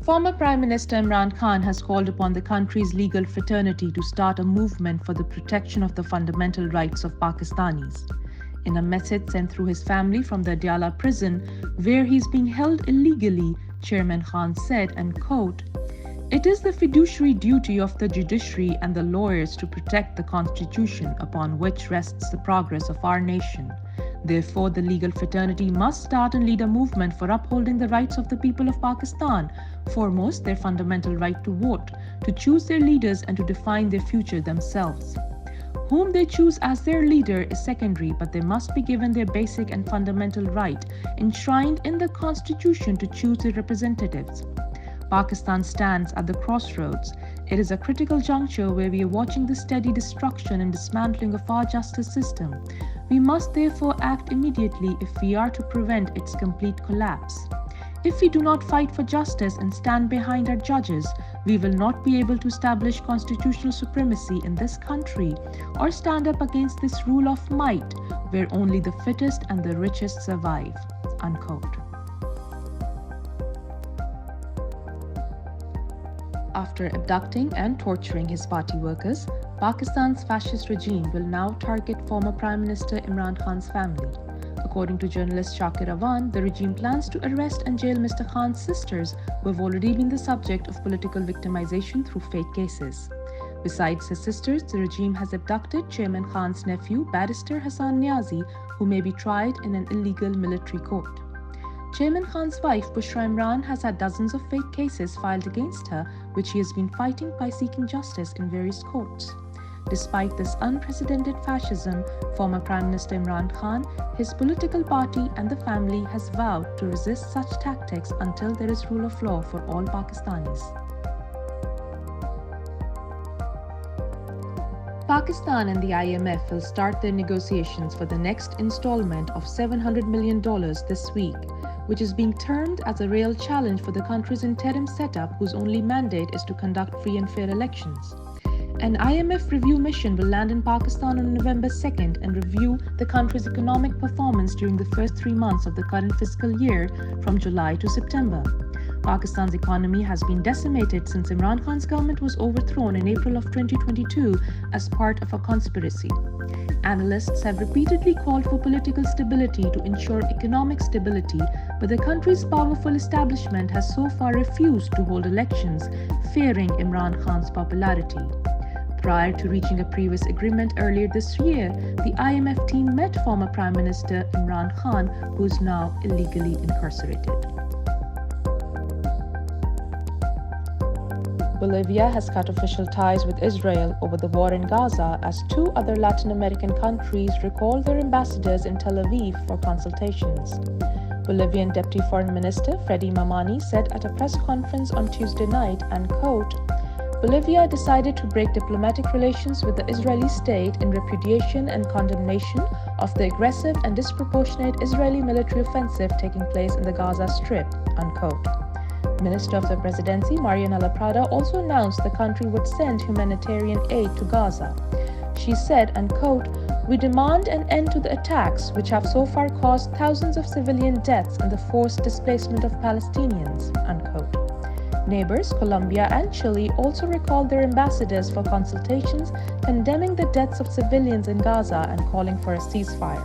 Former Prime Minister Imran Khan has called upon the country's legal fraternity to start a movement for the protection of the fundamental rights of Pakistanis. In a message sent through his family from the Diyala prison, where he is being held illegally, Chairman Khan said, and quote, "It is the fiduciary duty of the judiciary and the lawyers to protect the constitution upon which rests the progress of our nation. Therefore, the legal fraternity must start and lead a movement for upholding the rights of the people of Pakistan, foremost their fundamental right to vote, to choose their leaders and to define their future themselves. Whom they choose as their leader is secondary, but they must be given their basic and fundamental right, enshrined in the constitution, to choose their representatives. Pakistan stands at the crossroads. It is a critical juncture where we are watching the steady destruction and dismantling of our justice system. We must therefore act immediately if we are to prevent its complete collapse. If we do not fight for justice and stand behind our judges, we will not be able to establish constitutional supremacy in this country or stand up against this rule of might where only the fittest and the richest survive." Unquote. After abducting and torturing his party workers, Pakistan's fascist regime will now target former Prime Minister Imran Khan's family. According to journalist Shakir Awan, the regime plans to arrest and jail Mr. Khan's sisters, who have already been the subject of political victimization through fake cases. Besides his sisters, the regime has abducted Chairman Khan's nephew, Barrister Hassan Niazi, who may be tried in an illegal military court. Chairman Khan's wife, Bushra Imran, has had dozens of fake cases filed against her, which she has been fighting by seeking justice in various courts. Despite this unprecedented fascism, former Prime Minister Imran Khan, his political party and the family has vowed to resist such tactics until there is rule of law for all Pakistanis. Pakistan and the IMF will start their negotiations for the next installment of $700 million this week, which is being termed as a real challenge for the country's interim setup, whose only mandate is to conduct free and fair elections. An IMF review mission will land in Pakistan on November 2nd and review the country's economic performance during the first 3 months of the current fiscal year, from July to September. Pakistan's economy has been decimated since Imran Khan's government was overthrown in April of 2022 as part of a conspiracy. Analysts have repeatedly called for political stability to ensure economic stability, but the country's powerful establishment has so far refused to hold elections, fearing Imran Khan's popularity. Prior to reaching a previous agreement earlier this year, the IMF team met former Prime Minister Imran Khan, who is now illegally incarcerated. Bolivia has cut official ties with Israel over the war in Gaza as 2 other Latin American countries recall their ambassadors in Tel Aviv for consultations. Bolivian Deputy Foreign Minister Freddy Mamani said at a press conference on Tuesday night, and quote, "Bolivia decided to break diplomatic relations with the Israeli state in repudiation and condemnation of the aggressive and disproportionate Israeli military offensive taking place in the Gaza Strip," unquote. Minister of the Presidency Mariana Laprada also announced the country would send humanitarian aid to Gaza. She said, and quote, "We demand an end to the attacks which have so far caused thousands of civilian deaths and the forced displacement of Palestinians," unquote. Neighbors Colombia and Chile also recalled their ambassadors for consultations, condemning the deaths of civilians in Gaza and calling for a ceasefire.